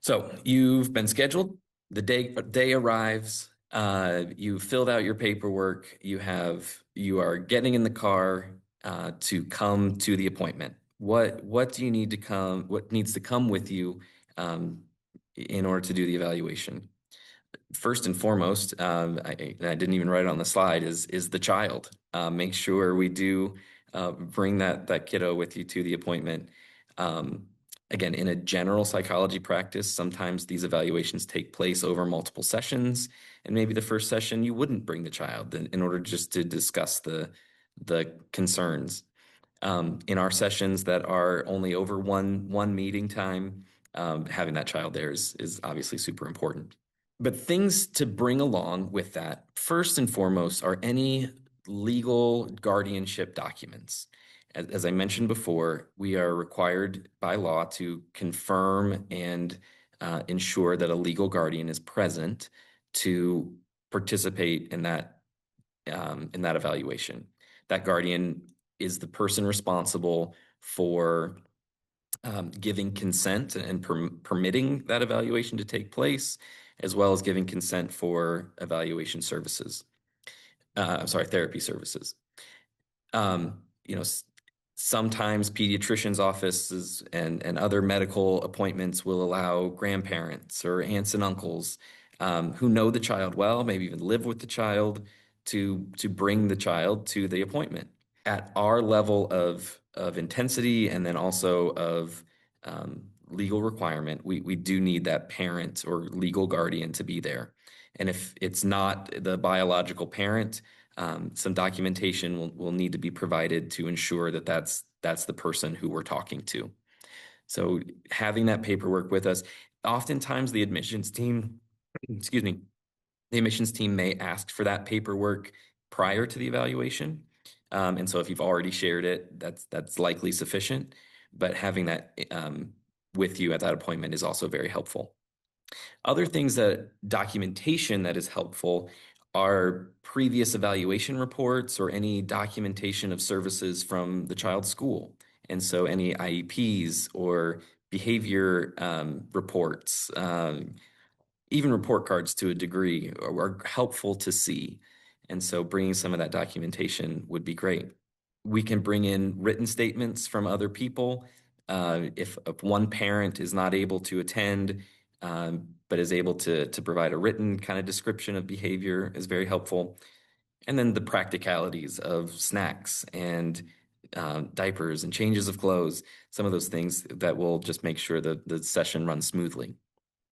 So you've been scheduled. The day arrives. You filled out your paperwork. You are getting in the car to come to the appointment. What do you need to come? What needs to come with you um, in order to do the evaluation? First and foremost, I didn't even write it on the slide, is the child. Make sure we do bring that kiddo with you to the appointment. Um, Again, in a general psychology practice, sometimes these evaluations take place over multiple sessions, and maybe the first session you wouldn't bring the child in order just to discuss the concerns. In our sessions that are only over one meeting time, having that child there is obviously super important. But things to bring along with that, first and foremost, are any legal guardianship documents. As I mentioned before, we are required by law to confirm and ensure that a legal guardian is present to participate in that evaluation. That guardian is the person responsible for giving consent and permitting that evaluation to take place, as well as giving consent for evaluation services. I'm sorry, therapy services. You know, sometimes pediatricians' offices and other medical appointments will allow grandparents or aunts and uncles who know the child well, maybe even live with the child, to bring the child to the appointment. At our level of intensity and then also of legal requirement, we do need that parent or legal guardian to be there. And if it's not the biological parent, some documentation will need to be provided to ensure that that's the person who we're talking to. So having that paperwork with us, oftentimes the admissions team, excuse me, the admissions team may ask for that paperwork prior to the evaluation. And so if you've already shared it, that's likely sufficient. But having that with you at that appointment is also very helpful. Other things that documentation that is helpful are previous evaluation reports or any documentation of services from the child's school. And so any IEPs or behavior reports, even report cards to a degree are helpful to see. And so bringing some of that documentation would be great. We can bring in written statements from other people. If one parent is not able to attend, but is able to provide a written kind of description of behavior is very helpful. And then the practicalities of snacks and diapers and changes of clothes, some of those things that will just make sure that the session runs smoothly.